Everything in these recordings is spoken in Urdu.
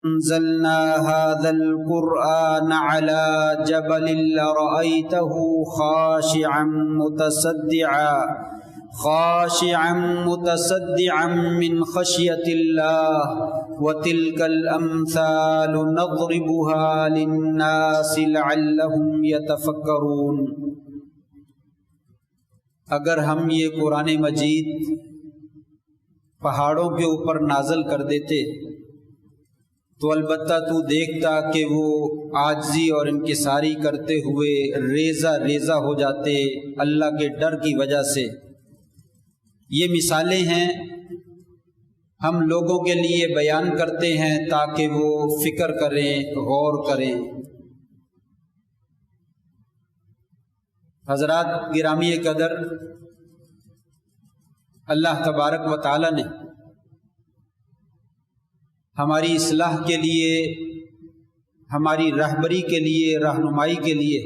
أنزلنا هذا القرآن على جبل لرأيته خاشعا متصدعا من خشية الله وتلك الأمثال نضربها للناس لعلهم يتفكرون۔ اگر ہم یہ قرآن مجید پہاڑوں کے اوپر نازل کر دیتے تو البتہ تو دیکھتا کہ وہ عاجزی اور انکساری کرتے ہوئے ریزہ ریزہ ہو جاتے اللہ کے ڈر کی وجہ سے۔ یہ مثالیں ہیں، ہم لوگوں کے لیے بیان کرتے ہیں تاکہ وہ فکر کریں، غور کریں۔ حضرات گرامی قدر، اللہ تبارک و تعالی نے ہماری اصلاح کے لیے، ہماری رہبری کے لیے، رہنمائی کے لیے،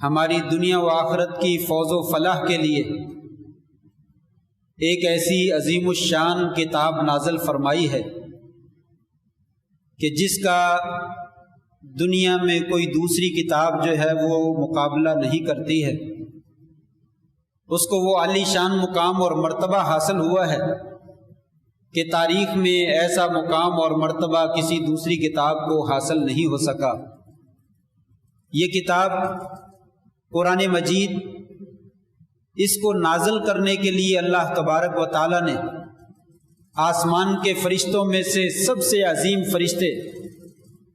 ہماری دنیا و آخرت کی فوز و فلاح کے لیے ایک ایسی عظیم الشان کتاب نازل فرمائی ہے کہ جس کا دنیا میں کوئی دوسری کتاب جو ہے وہ مقابلہ نہیں کرتی ہے۔ اس کو وہ عالی شان مقام اور مرتبہ حاصل ہوا ہے کہ تاریخ میں ایسا مقام اور مرتبہ کسی دوسری کتاب کو حاصل نہیں ہو سکا۔ یہ کتاب قرآن مجید، اس کو نازل کرنے کے لیے اللہ تبارک و تعالی نے آسمان کے فرشتوں میں سے سب سے عظیم فرشتے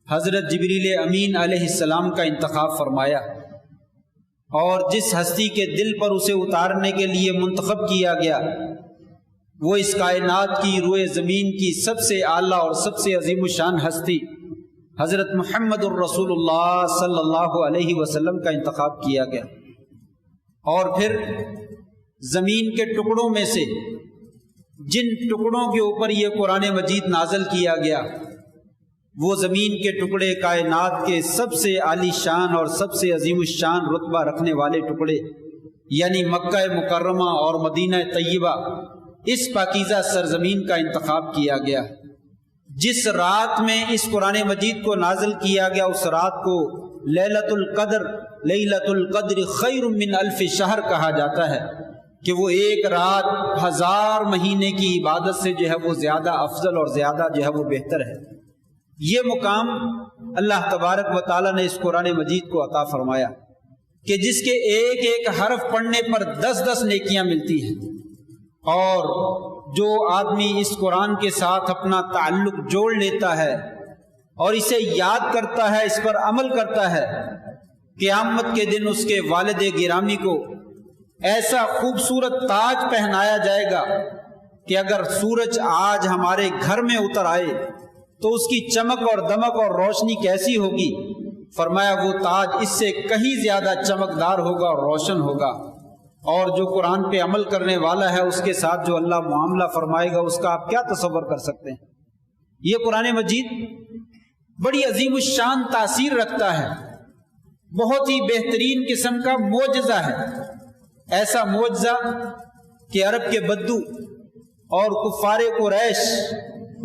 حضرت جبریل امین علیہ السلام کا انتخاب فرمایا، اور جس ہستی کے دل پر اسے اتارنے کے لیے منتخب کیا گیا وہ اس کائنات کی روئے زمین کی سب سے اعلیٰ اور سب سے عظیم الشان ہستی حضرت محمد الرسول اللہ صلی اللہ علیہ وسلم کا انتخاب کیا گیا۔ اور پھر زمین کے ٹکڑوں میں سے جن ٹکڑوں کے اوپر یہ قرآن مجید نازل کیا گیا، وہ زمین کے ٹکڑے کائنات کے سب سے عالی شان اور سب سے عظیم الشان رتبہ رکھنے والے ٹکڑے، یعنی مکہ مکرمہ اور مدینہ طیبہ، اس پاکیزہ سرزمین کا انتخاب کیا گیا۔ جس رات میں اس قرآن مجید کو نازل کیا گیا اس رات کو لیلۃ القدر خیر من الف شہر کہا جاتا ہے کہ وہ ایک رات 1000 مہینے کی عبادت سے جو ہے وہ زیادہ افضل اور زیادہ جو ہے وہ بہتر ہے۔ یہ مقام اللہ تبارک و تعالی نے اس قرآن مجید کو عطا فرمایا کہ جس کے ایک ایک حرف پڑھنے پر 10 نیکیاں ملتی ہیں، اور جو آدمی اس قرآن کے ساتھ اپنا تعلق جوڑ لیتا ہے اور اسے یاد کرتا ہے، اس پر عمل کرتا ہے، قیامت کے دن اس کے والد گرامی کو ایسا خوبصورت تاج پہنایا جائے گا کہ اگر سورج آج ہمارے گھر میں اتر آئے تو اس کی چمک اور دمک اور روشنی کیسی ہوگی؟ فرمایا وہ تاج اس سے کہیں زیادہ چمکدار ہوگا اور روشن ہوگا۔ اور جو قرآن پہ عمل کرنے والا ہے اس کے ساتھ جو اللہ معاملہ فرمائے گا اس کا آپ کیا تصور کر سکتے ہیں؟ یہ قرآن مجید بڑی عظیم الشان تاثیر رکھتا ہے، بہت ہی بہترین قسم کا معجزہ ہے، ایسا معجزہ کہ عرب کے بدو اور کفار قریش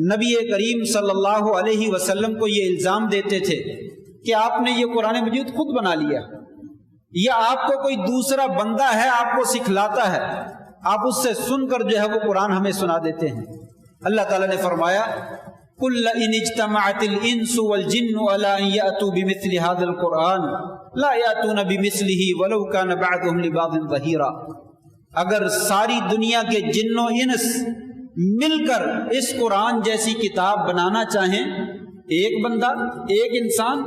نبی کریم صلی اللہ علیہ وسلم کو یہ الزام دیتے تھے کہ آپ نے یہ قرآن مجید خود بنا لیا، یا آپ کو کوئی دوسرا بندہ ہے آپ کو سکھلاتا ہے، آپ اس سے سن کر جو ہے وہ قرآن ہمیں سنا دیتے ہیں۔ اللہ تعالیٰ نے فرمایا قُلْ لَئِنِ اجْتَمَعَتِ الْإِنسُ وَالْجِنُّ عَلَىٰ أَن يَأْتُوا بِمِثْلِ هَٰذَا الْقُرْآنِ لَا يَأْتُونَ بِمِثْلِهِ وَلَوْ كَانَ بَعْضُهُمْ لِبَعْضٍ ظَهِيرًا۔ اگر ساری دنیا کے جن و انس مل کر اس قرآن جیسی کتاب بنانا چاہیں، ایک بندہ، ایک انسان،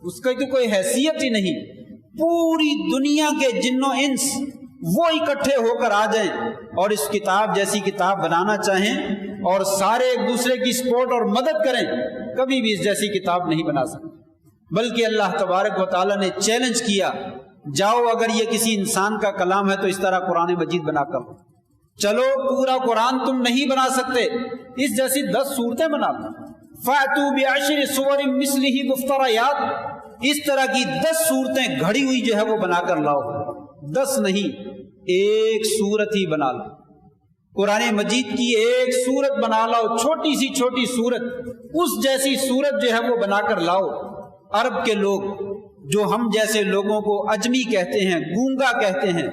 اس کی تو کوئی حیثیت ہی نہیں، پوری دنیا کے جن و انس وہ اکٹھے ہو کر آ جائیں اور اس کتاب جیسی کتاب بنانا چاہیں اور سارے ایک دوسرے کی سپورٹ اور مدد کریں، کبھی بھی اس جیسی کتاب نہیں بنا سکتے۔ بلکہ اللہ تبارک و تعالیٰ نے چیلنج کیا، جاؤ اگر یہ کسی انسان کا کلام ہے تو اس طرح قرآن مجید بنا کر چلو، پورا قرآن تم نہیں بنا سکتے، اس جیسی 10 صورتیں بنا لو، فَأْتُوا بِعَشْرِ صُوَرٍ مِثْلِهِ مُفْتَرَيَاتٍ، اس طرح کی 10 صورتیں گھڑی ہوئی جو ہے وہ بنا کر لاؤ، 10 نہیں، ایک صورت ہی بنا لو۔ قرآن مجید کی ایک سورت بنا لاؤ، چھوٹی سی چھوٹی سورت، اس جیسی سورت جو ہے وہ بنا کر لاؤ۔ عرب کے لوگ جو ہم جیسے لوگوں کو اجمی کہتے ہیں، گونگا کہتے ہیں،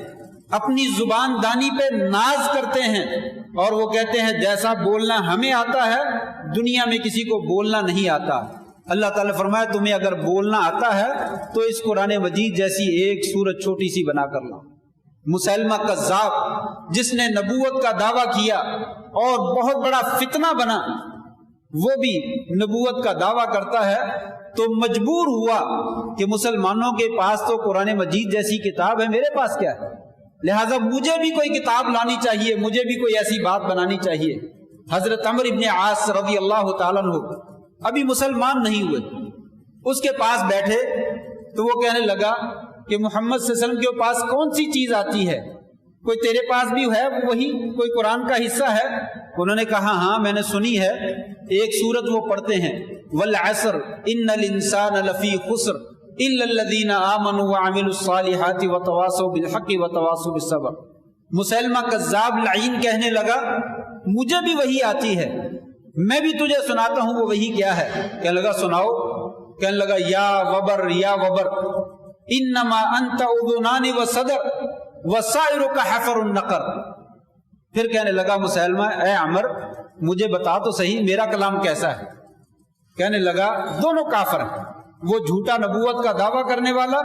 اپنی زبان دانی پہ ناز کرتے ہیں اور وہ کہتے ہیں جیسا بولنا ہمیں آتا ہے دنیا میں کسی کو بولنا نہیں آتا۔ اللہ تعالیٰ فرمایا تمہیں اگر بولنا آتا ہے تو اس قرآن مجید جیسی ایک سورت چھوٹی سی بنا کر لاؤ۔ مسلمہ کذاب جس نے نبوت کا دعویٰ کیا اور بہت بڑا فتنہ بنا، وہ بھی نبوت کا دعویٰ کرتا ہے تو مجبور ہوا کہ مسلمانوں کے پاس تو قرآن مجید جیسی کتاب ہے، میرے پاس کیا ہے، لہٰذا مجھے بھی کوئی کتاب لانی چاہیے، مجھے بھی کوئی ایسی بات بنانی چاہیے۔ حضرت عمرو ابن عاص رضی اللہ تعالیٰ عنہ ابھی مسلمان نہیں ہوئے، اس کے پاس بیٹھے تو وہ کہنے لگا کہ محمد صلی اللہ علیہ وسلم کے پاس کون سی چیز آتی ہے، کوئی تیرے پاس بھی ہے وہی کوئی قرآن کا حصہ ہے؟ انہوں نے کہا ہاں میں نے سنی ہے، ایک سورت وہ پڑھتے ہیں والعصر ان الانسان لفی خسر الا الذین آمنوا وعملوا الصالحات وتواصوا بالحق وتواصوا بالصبر۔ مسلمہ کذاب لعین کہنے لگا مجھے بھی وہی آتی ہے، میں بھی تجھے سناتا ہوں وہ وہی کیا ہے۔ کہنے لگا سناؤ، کہنے لگا یا وبر یا وبر انما انت اذنان وصدر وسائرک حفر النقر۔ پھر کہنے لگا مسلمہ اے عمر مجھے بتا تو صحیح میرا کلام کیسا ہے؟ کہنے لگا دونوں کافر ہیں، وہ جھوٹا نبوت کا دعویٰ کرنے والا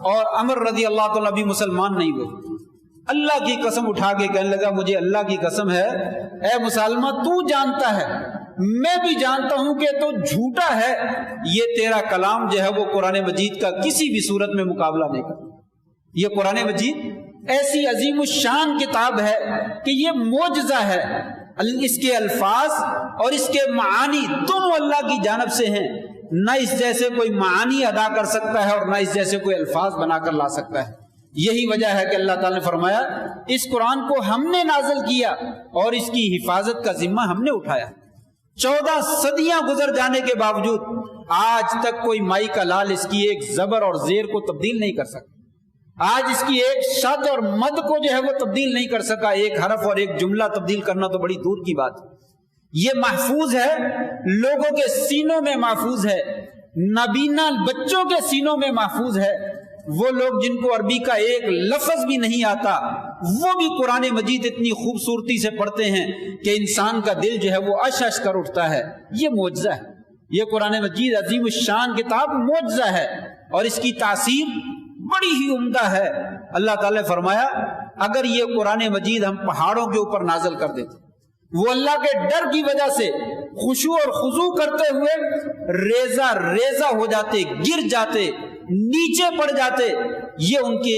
اور عمر رضی اللہ تعالیٰ بھی مسلمان نہیں ہوئے۔ اللہ کی قسم اٹھا کے کہنے لگا مجھے اللہ کی قسم ہے اے مسلمہ تو جانتا ہے میں بھی جانتا ہوں کہ تو جھوٹا ہے، یہ تیرا کلام جو ہے وہ قرآن مجید کا کسی بھی صورت میں مقابلہ نہیں کرتا۔ یہ قرآن مجید ایسی عظیم الشان کتاب ہے کہ یہ معجزہ ہے، اس کے الفاظ اور اس کے معانی دونوں اللہ کی جانب سے ہیں، نہ اس جیسے کوئی معانی ادا کر سکتا ہے اور نہ اس جیسے کوئی الفاظ بنا کر لا سکتا ہے۔ یہی وجہ ہے کہ اللہ تعالیٰ نے فرمایا اس قرآن کو ہم نے نازل کیا اور اس کی حفاظت کا ذمہ ہم نے اٹھایا۔ 14 صدیاں گزر جانے کے باوجود آج تک کوئی مائی کا لال اس کی ایک زبر اور زیر کو تبدیل نہیں کر سکا، آج اس کی ایک شد اور مد کو جو ہے وہ تبدیل نہیں کر سکا، ایک حرف اور ایک جملہ تبدیل کرنا تو بڑی دور کی بات ہے۔ یہ محفوظ ہے، لوگوں کے سینوں میں محفوظ ہے، نابینا بچوں کے سینوں میں محفوظ ہے۔ وہ لوگ جن کو عربی کا ایک لفظ بھی نہیں آتا وہ بھی قرآن مجید اتنی خوبصورتی سے پڑھتے ہیں کہ انسان کا دل جو ہے وہ اش اش کر اٹھتا ہے۔ یہ معجزہ ہے، یہ قرآن مجید عظیم الشان کتاب معجزہ ہے اور اس کی تاثیر بڑی ہی عمدہ ہے۔ اللہ تعالیٰ نے فرمایا اگر یہ قرآن مجید ہم پہاڑوں کے اوپر نازل کر دیتے، وہ اللہ کے ڈر کی وجہ سے خشوع اور خضوع کرتے ہوئے ریزہ ریزہ ہو جاتے، گر جاتے، نیچے پڑ جاتے، یہ ان کے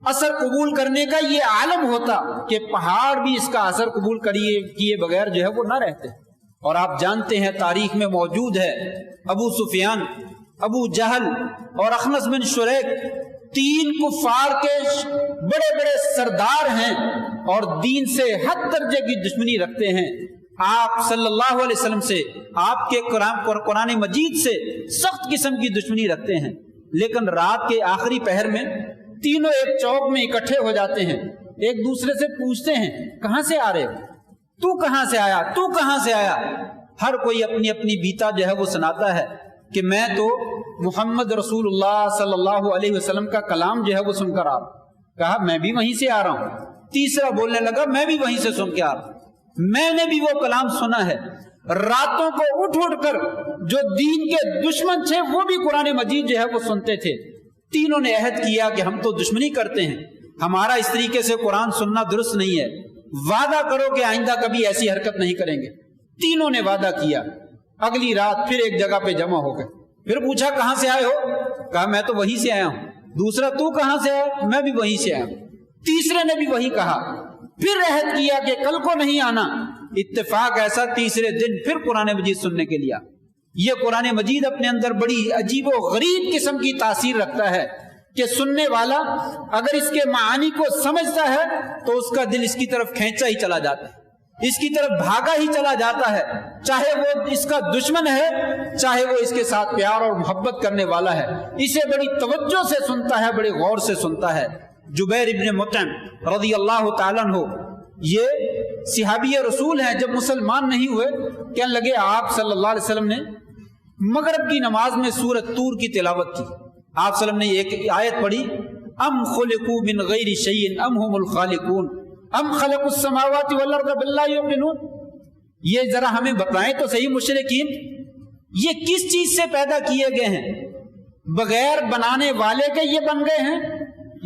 اثر قبول کرنے کا یہ عالم ہوتا کہ پہاڑ بھی اس کا اثر قبول کیے بغیر جو ہے وہ نہ رہتے۔ اور آپ جانتے ہیں تاریخ میں موجود ہے ابو سفیان، ابو جہل اور اخنس بن شریک 3 کفار کے بڑے بڑے سردار ہیں اور دین سے حد درجے کی دشمنی رکھتے ہیں، آپ صلی اللہ علیہ وسلم سے، آپ کے قرآن مجید سے سخت قسم کی دشمنی رکھتے ہیں، لیکن رات کے آخری پہر میں تینوں ایک چوک میں اکٹھے ہو جاتے ہیں، ایک دوسرے سے پوچھتے ہیں کہاں سے آ رہے ہو، تو کہاں سے آیا، تو کہاں سے آیا؟ ہر کوئی اپنی اپنی بیتا جو ہے وہ سناتا ہے کہ میں تو محمد رسول اللہ صلی اللہ علیہ وسلم کا کلام جو ہے وہ سن کر آ رہا ہوں۔ کہا میں بھی وہیں سے آ رہا ہوں۔ تیسرا بولنے لگا میں بھی وہیں سے سن کے آ رہا ہوں، میں نے بھی وہ کلام سنا ہے۔ راتوں کو اٹھ اٹھ کر جو دین کے دشمن تھے وہ بھی قرآن مجید جو ہے وہ سنتے تھے۔ تینوں نے عہد کیا کہ ہم تو دشمنی کرتے ہیں، ہمارا اس طریقے سے قرآن سننا درست نہیں ہے، وعدہ کرو کہ آئندہ کبھی ایسی حرکت نہیں کریں گے۔ تینوں نے وعدہ کیا۔ اگلی رات پھر ایک جگہ پہ جمع ہو گئے، پھر پوچھا کہاں سے آئے ہو؟ کہا میں تو وہیں سے آیا ہوں۔ دوسرا تو کہاں سے آیا؟ میں بھی وہیں سے آیا ہوں۔ تیسرے نے بھی وہی کہا، پھر عہد کیا کہ کل کو نہیں آنا۔ اتفاق ایسا تیسرے دن پھر قرآن مجید سننے کے لیے۔ یہ قرآن مجید اپنے اندر بڑی عجیب و غریب قسم کی تاثیر رکھتا ہے کہ سننے والا اگر اس کے معانی کو سمجھتا ہے تو اس کا دل اس کی طرف کھینچا ہی چلا جاتا ہے، اس کی طرف بھاگا ہی چلا جاتا ہے، چاہے وہ اس کا دشمن ہے، چاہے وہ اس کے ساتھ پیار اور محبت کرنے والا ہے، اسے بڑی توجہ سے سنتا ہے، بڑے غور سے سنتا ہے۔ جبیر ابن مطعم رضی اللہ تعالیٰ عنہ یہ صحابی رسول ہیں جب مسلمان نہیں ہوئے کہنے لگے آپ صلی اللہ علیہ وسلم نے مغرب کی نماز میں سورۃ طور کی تلاوت کی. آپ صلی اللہ علیہ وسلم نے ایک آیت پڑھی ام خلقوا من غیر شیء ام هم الخالقون ام خلقوا السماوات والارض بل لا یوقنون. یہ ذرا ہمیں بتائیں تو صحیح مشرکین یہ کس چیز سے پیدا کیے گئے ہیں؟ بغیر بنانے والے کے یہ بن گئے ہیں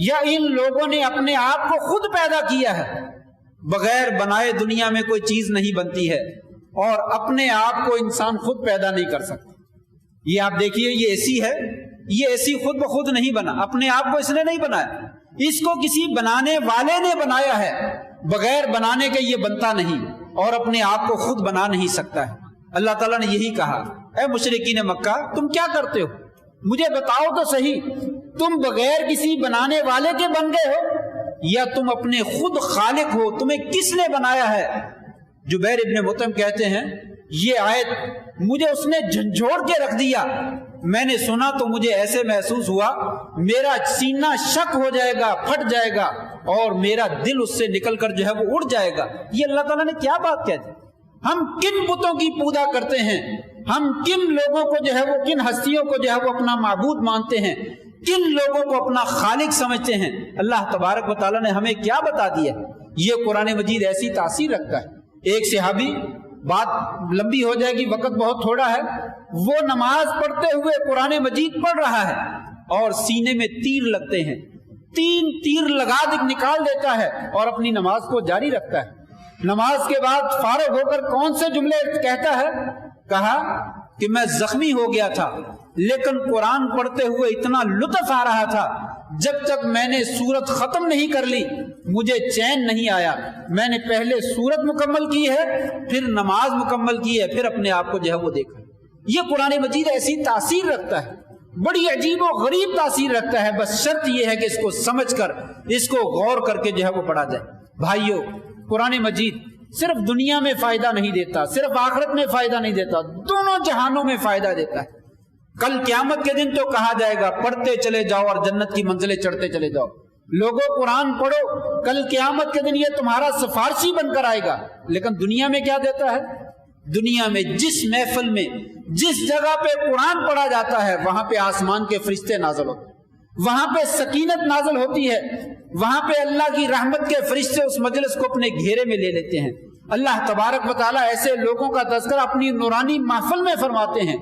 یا ان لوگوں نے اپنے آپ کو خود پیدا کیا ہے؟ بغیر بنائے دنیا میں کوئی چیز نہیں بنتی ہے اور اپنے آپ کو انسان خود پیدا نہیں کر سکتا. یہ آپ دیکھیے یہ ایسی ہے، یہ ایسی خود بخود نہیں بنا، اپنے آپ کو اس نے نہیں بنایا، اس کو کسی بنانے والے نے بنایا ہے. بغیر بنانے کے یہ بنتا نہیں اور اپنے آپ کو خود بنا نہیں سکتا ہے. اللہ تعالیٰ نے یہی کہا اے مشرکین مکہ تم کیا کرتے ہو؟ مجھے بتاؤ تو صحیح، تم بغیر کسی بنانے والے کے بن گئے ہو یا تم اپنے خود خالق ہو؟ تمہیں کس نے بنایا ہے؟ جبیر ابن مطعم کہتے ہیں یہ آیت مجھے اس نے جھنجھوڑ کے رکھ دیا. میں نے سنا تو مجھے ایسے محسوس ہوا میرا سینہ شک ہو جائے گا، پھٹ جائے گا اور میرا دل اس سے نکل کر جو ہے وہ اڑ جائے گا. یہ اللہ تعالیٰ نے کیا بات کہہ دی؟ ہم کن بتوں کی پوجا کرتے ہیں؟ ہم کن لوگوں کو جو ہے وہ، کن ہستیوں کو جو ہے وہ اپنا معبود مانتے ہیں؟ کن لوگوں کو اپنا خالق سمجھتے ہیں؟ اللہ تبارک و تعالیٰ نے ہمیں کیا بتا دیا؟ یہ قرآن مجید ایسی تاثیر رکھتا ہے. ایک صحابی، بات لمبی ہو جائے گی وقت بہت تھوڑا ہے، وہ نماز پڑھتے ہوئے قرآن مجید پڑھ رہا ہے اور سینے میں تیر لگتے ہیں، 3 تیر لگا نکال دیتا ہے اور اپنی نماز کو جاری رکھتا ہے. نماز کے بعد فارغ ہو کر کون سے جملے کہتا ہے؟ کہا کہ میں زخمی ہو گیا تھا لیکن قرآن پڑھتے ہوئے اتنا لطف آ رہا تھا، جب تک میں نے سورت ختم نہیں کر لی مجھے چین نہیں آیا. میں نے پہلے سورت مکمل کی ہے، پھر نماز مکمل کی ہے، پھر اپنے آپ کو جو ہے وہ دیکھا. یہ قرآن مجید ایسی تاثیر رکھتا ہے، بڑی عجیب و غریب تاثیر رکھتا ہے. بس شرط یہ ہے کہ اس کو سمجھ کر، اس کو غور کر کے جو ہے وہ پڑھا جائے. بھائیو، قرآن مجید صرف دنیا میں فائدہ نہیں دیتا، صرف آخرت میں فائدہ نہیں دیتا، دونوں جہانوں میں فائدہ دیتا ہے. کل قیامت کے دن تو کہا جائے گا پڑھتے چلے جاؤ اور جنت کی منزلیں چڑھتے چلے جاؤ. لوگوں قرآن پڑھو، کل قیامت کے دن یہ تمہارا سفارشی بن کر آئے گا. لیکن دنیا میں کیا دیتا ہے؟ دنیا میں جس محفل میں، جس جگہ پہ قرآن پڑھا جاتا ہے وہاں پہ آسمان کے فرشتے نازل ہوتے ہیں، وہاں پہ سکینت نازل ہوتی ہے، وہاں پہ اللہ کی رحمت کے فرشتے اس مجلس کو اپنے گھیرے میں لے لیتے ہیں. اللہ تبارک و تعالیٰ ایسے لوگوں کا تذکرہ اپنی نورانی محفل میں فرماتے ہیں.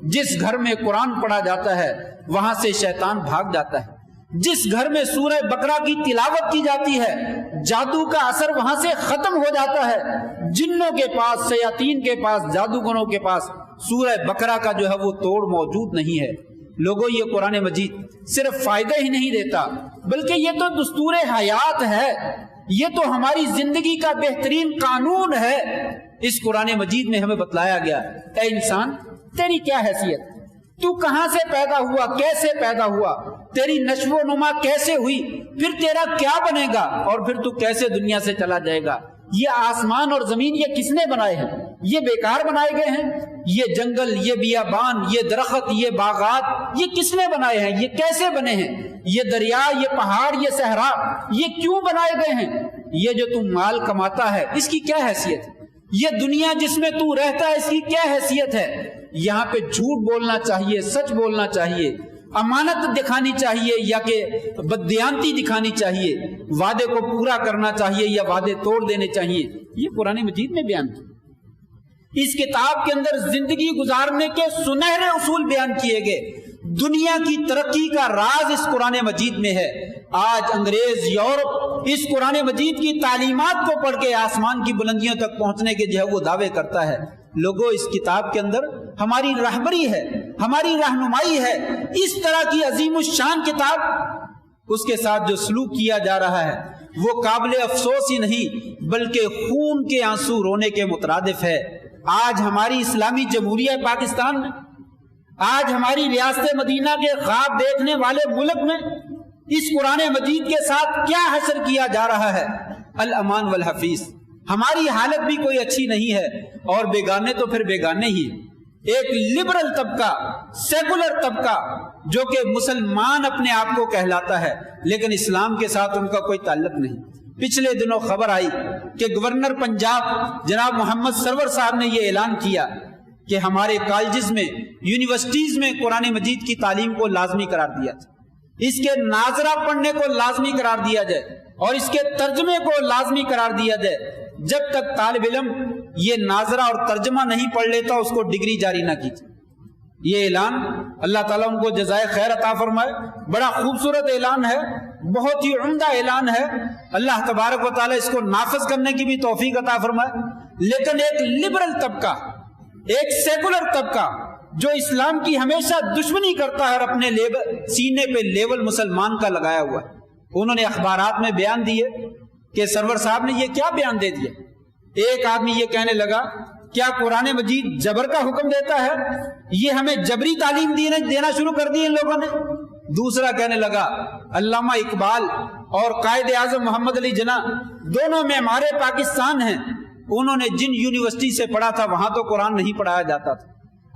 جس گھر میں قرآن پڑھا جاتا ہے وہاں سے شیطان بھاگ جاتا ہے. جس گھر میں سورہ بقرہ کی تلاوت کی جاتی ہے جادو کا اثر وہاں سے ختم ہو جاتا ہے. جنوں کے پاس، شیاطین کے پاس، جادوگروں کے پاس سورہ بقرہ کا جو ہے وہ توڑ موجود نہیں ہے. لوگوں، یہ قرآن مجید صرف فائدہ ہی نہیں دیتا بلکہ یہ تو دستور حیات ہے، یہ تو ہماری زندگی کا بہترین قانون ہے. اس قرآن مجید میں ہمیں بتلایا گیا اے انسان تیری کیا حیثیت، تو کہاں سے پیدا ہوا، کیسے پیدا ہوا، تیری نشو و نما کیسے ہوئی، پھر تیرا کیا بنے گا اور پھر تو کیسے دنیا سے چلا جائے گا. یہ آسمان اور زمین یہ کس نے بنائے ہیں؟ یہ بیکار بنائے گئے ہیں؟ یہ جنگل، یہ بیابان، یہ درخت، یہ باغات، یہ کس نے بنائے ہیں؟ یہ کیسے بنے ہیں؟ یہ دریا، یہ پہاڑ، یہ صحرا، یہ کیوں بنائے گئے ہیں؟ یہ جو تم مال کماتا ہے اس کی کیا حیثیت ہے؟ یہ دنیا جس میں تو رہتا ہے اس کی کیا حیثیت ہے؟ یہاں پہ جھوٹ بولنا چاہیے، سچ بولنا چاہیے، امانت دکھانی چاہیے یا کہ بددیانتی دکھانی چاہیے، وعدے کو پورا کرنا چاہیے یا وعدے توڑ دینے چاہیے. یہ قرآن مجید میں بیان کیا. اس کتاب کے اندر زندگی گزارنے کے سنہرے اصول بیان کیے گئے. دنیا کی ترقی کا راز اس قرآن مجید میں ہے. آج انگریز یورپ اس قرآن مجید کی تعلیمات کو پڑھ کے آسمان کی بلندیوں تک پہنچنے کے جو ہے وہ دعوے کرتا ہے. لوگوں، اس کتاب کے اندر ہماری رہبری ہے، ہماری رہنمائی ہے. اس طرح کی عظیم الشان کتاب، اس کے ساتھ جو سلوک کیا جا رہا ہے وہ قابل افسوس ہی نہیں بلکہ خون کے آنسو رونے کے مترادف ہے. آج ہماری اسلامی جمہوریہ پاکستان میں، آج ہماری ریاست مدینہ کے خواب دیکھنے والے ملک میں اس قرآن مجید کے ساتھ کیا حشر کیا جا رہا ہے؟ الامان والحفیظ. ہماری حالت بھی کوئی اچھی نہیں ہے اور بیگانے تو پھر بیگانے ہی. ایک لبرل طبقہ، سیکولر طبقہ جو کہ مسلمان اپنے آپ کو کہلاتا ہے لیکن اسلام کے ساتھ ان کا کوئی تعلق نہیں. پچھلے دنوں خبر آئی کہ گورنر پنجاب جناب محمد سرور صاحب نے یہ اعلان کیا کہ ہمارے کالجز میں، یونیورسٹیز میں قرآن مجید کی تعلیم کو لازمی قرار دیا جائے، اس کے ناظرہ پڑھنے کو لازمی قرار دیا جائے اور اس کے ترجمے کو لازمی قرار دیا جائے۔ جب تک طالب علم یہ ناظرہ اور ترجمہ نہیں پڑھ لیتا اس کو ڈگری جاری نہ کی جائے۔ یہ اعلان اللہ تعالیٰ ان کو جزائے خیر عطا فرمائے، بڑا خوبصورت اعلان ہے، بہت ہی عمدہ اعلان ہے، اللہ تبارک و تعالیٰ اس کو نافذ کرنے کی بھی توفیق عطا فرمائے۔ لیکن ایک لبرل طبقہ، ایک سیکولر طبقہ جو اسلام کی ہمیشہ دشمنی کرتا ہے اور اپنے سینے پہ لیبل مسلمان کا لگایا ہوا ہے، انہوں نے اخبارات میں بیان دیے کہ سرور صاحب نے یہ کیا بیان دے دیا۔ ایک آدمی یہ کہنے لگا کیا قرآن مجید جبر کا حکم دیتا ہے؟ یہ ہمیں جبری تعلیم دینا شروع کر دی ان لوگوں نے۔ دوسرا کہنے لگا علامہ اقبال اور قائد اعظم محمد علی جناح دونوں معمار پاکستان ہیں، انہوں نے جن یونیورسٹی سے پڑھا تھا وہاں تو قرآن نہیں پڑھایا جاتا تھا،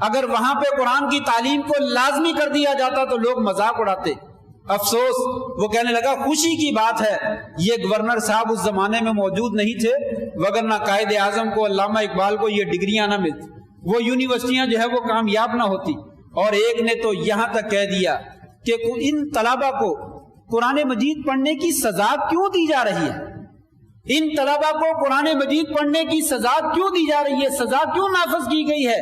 اگر وہاں پہ قرآن کی تعلیم کو لازمی کر دیا جاتا تو لوگ مذاق اڑاتے۔ افسوس، وہ کہنے لگا خوشی کی بات ہے یہ گورنر صاحب اس زمانے میں موجود نہیں تھے، وگرنہ قائد اعظم کو، علامہ اقبال کو یہ ڈگریاں نہ ملتی، وہ یونیورسٹیاں جو ہے وہ کامیاب نہ ہوتی۔ اور ایک نے تو یہاں تک کہہ دیا کہ ان طلبہ کو قرآن مجید پڑھنے کی سزا کیوں دی جا رہی ہے؟ ان طلبہ کو قرآن مجید پڑھنے کی سزا کیوں دی جا رہی ہے؟ سزا کیوں نافذ کی گئی ہے؟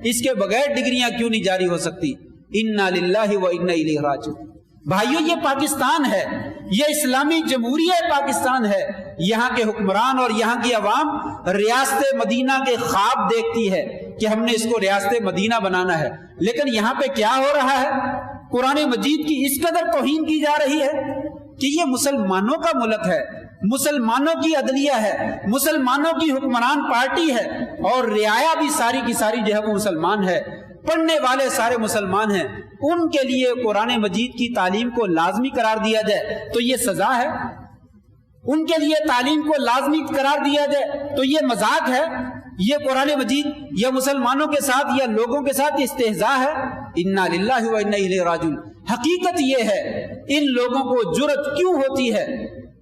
اس کے بغیر ڈگریاں کیوں نہیں جاری ہو سکتی؟ انا للہ و انا الیہ راجعون۔ بھائیو، یہ پاکستان ہے، یہ اسلامی جمہوریہ پاکستان ہے، یہاں کے حکمران اور یہاں کی عوام ریاست مدینہ کے خواب دیکھتی ہے کہ ہم نے اس کو ریاست مدینہ بنانا ہے، لیکن یہاں پہ کیا ہو رہا ہے؟ قرآن مجید کی اس قدر توہین کی جا رہی ہے کہ یہ مسلمانوں کا ملک ہے، مسلمانوں کی عدلیہ ہے، مسلمانوں کی حکمران پارٹی ہے، اور رعایا بھی ساری کی ساری جو ہے وہ مسلمان ہے، پڑھنے والے سارے مسلمان ہیں، ان کے لیے قرآن مجید کی تعلیم کو لازمی قرار دیا جائے تو یہ سزا ہے، ان کے لیے تعلیم کو لازمی قرار دیا جائے تو یہ مذاق ہے، یہ قرآن مجید یا مسلمانوں کے ساتھ یا لوگوں کے ساتھ استہزاء ہے۔ انا للہ و انا الیہ راجعون۔ حقیقت یہ ہے ان لوگوں کو جرأت کیوں ہوتی ہے؟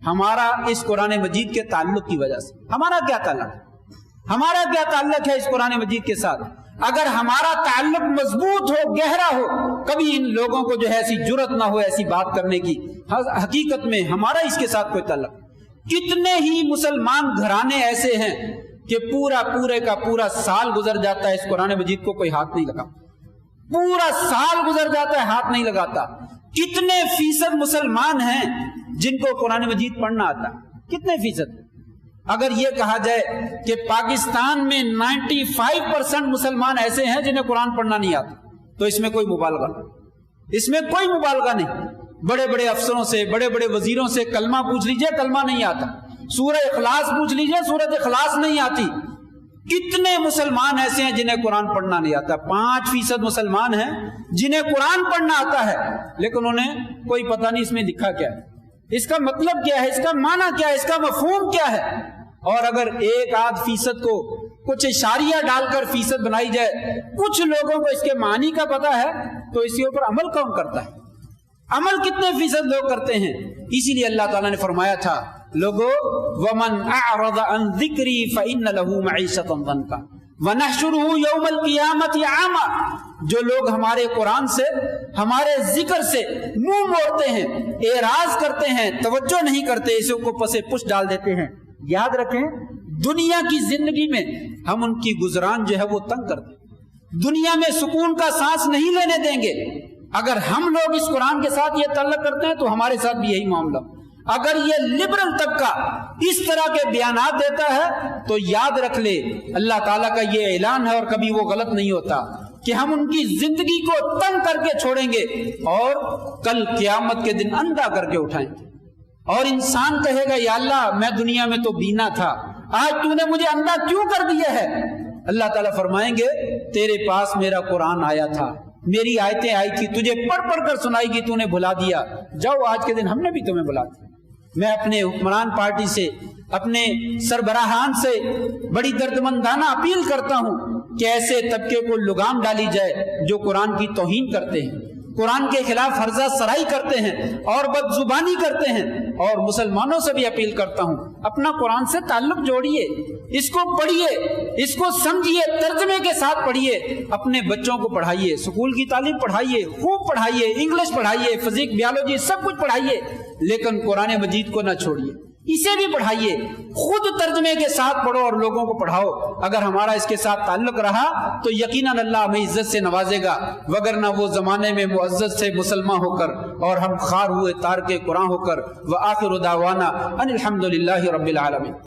ہمارا اس قرآن مجید کے تعلق کی وجہ سے۔ ہمارا کیا تعلق ہے؟ ہمارا کیا تعلق ہے اس قرآن مجید کے ساتھ؟ اگر ہمارا تعلق مضبوط ہو، گہرا ہو، کبھی ان لوگوں کو جو ہے ایسی جرأت نہ ہو ایسی بات کرنے کی۔ حقیقت میں ہمارا اس کے ساتھ کوئی تعلق۔ کتنے ہی مسلمان گھرانے ایسے ہیں کہ پورے کا پورا سال گزر جاتا ہے اس قرآن مجید کو کوئی ہاتھ نہیں لگا، پورا سال گزر جاتا ہے ہاتھ نہیں لگاتا۔ کتنے فیصد مسلمان ہیں جن کو قرآن مجید پڑھنا آتا؟ کتنے فیصد؟ اگر یہ کہا جائے کہ پاکستان میں 95% مسلمان ایسے ہیں جنہیں قرآن پڑھنا نہیں آتا تو اس میں کوئی مبالغہ نہیں، اس میں کوئی مبالغہ نہیں۔ بڑے بڑے افسروں سے، بڑے بڑے وزیروں سے کلمہ پوچھ لیجئے، کلمہ نہیں آتا۔ سورہ اخلاص پوچھ لیجئے، سورہ اخلاص نہیں آتی۔ کتنے مسلمان ایسے ہیں جنہیں قرآن پڑھنا نہیں آتا؟ 5% مسلمان ہیں جنہیں قرآن پڑھنا آتا ہے، لیکن انہیں کوئی پتہ نہیں اس میں لکھا کیا ہے، اس کا مطلب کیا ہے، اس کا معنی کیا ہے، اس کا مفہوم کیا ہے۔ اور اگر 1-8% کو کچھ اشاریہ ڈال کر فیصد بنائی جائے، کچھ لوگوں کو اس کے معنی کا پتہ ہے، تو اس کے اوپر عمل کون کرتا ہے؟ عمل کتنے فیصد لوگ کرتے ہیں؟ اسی لیے اللہ تعالیٰ نے فرمایا تھا لوگو وَمَنْ أَعْرَضَ عَنْ ذِكْرِي فَإِنَّ لَهُ مَعِيشَةً ضَنْكًا وَنَحْشُرُهُ يَوْمَ الْقِيَامَةِ أَعْمَى۔ جو لوگ ہمارے قرآن سے، ہمارے ذکر سے منہ موڑتے ہیں، اعراض کرتے ہیں، توجہ نہیں کرتے، اسے کو پسے پش ڈال دیتے ہیں، یاد رکھیں دنیا کی زندگی میں ہم ان کی گزران جو ہے وہ تنگ کرتے ہیں، دنیا میں سکون کا سانس نہیں لینے دیں گے۔ اگر ہم لوگ اس قرآن کے ساتھ یہ تعلق کرتے ہیں تو ہمارے ساتھ بھی یہی معاملہ۔ اگر یہ لبرل طبقہ اس طرح کے بیانات دیتا ہے تو یاد رکھ لے اللہ تعالیٰ کا یہ اعلان ہے اور کبھی وہ غلط نہیں ہوتا کہ ہم ان کی زندگی کو تنگ کر کے چھوڑیں گے اور کل قیامت کے دن اندھا کر کے اٹھائیں گے، اور انسان کہے گا یا اللہ میں دنیا میں تو بینا تھا، آج تو نے مجھے اندھا کیوں کر دیا ہے؟ اللہ تعالیٰ فرمائیں گے تیرے پاس میرا قرآن آیا تھا، میری آیتیں آئی تھی، تجھے پڑھ پڑھ کر سنائی گی، تو نے بھلا دیا، جاؤ آج کے دن ہم نے بھی تمہیں بلا دیا۔ میں اپنے حکمران پارٹی سے، اپنے سربراہان سے بڑی دردمندانہ اپیل کرتا ہوں کہ ایسے طبقے کو لگام ڈالی جائے جو قرآن کی توہین کرتے ہیں، قرآن کے خلاف ہرزہ سرائی کرتے ہیں اور بد زبانی کرتے ہیں اور مسلمانوں سے بھی اپیل کرتا ہوں، اپنا قرآن سے تعلق جوڑیے، اس کو پڑھیے، اس کو سمجھیے، ترجمے کے ساتھ پڑھیے، اپنے بچوں کو پڑھائیے، سکول کی تعلیم پڑھائیے، خوب پڑھائیے، انگلش پڑھائیے، فزکس، بیالوجی سب کچھ پڑھائیے، لیکن قرآن مجید کو نہ چھوڑیے، اسے بھی پڑھائیے، خود ترجمے کے ساتھ پڑھو اور لوگوں کو پڑھاؤ۔ اگر ہمارا اس کے ساتھ تعلق رہا تو یقیناً اللہ ہمیں عزت سے نوازے گا، وگرنہ وہ زمانے میں معزز سے مسلمان ہو کر اور ہم خار ہوئے تارک قرآن ہو کر۔ وآخر دعوانا ان الحمد للہ رب العالمین۔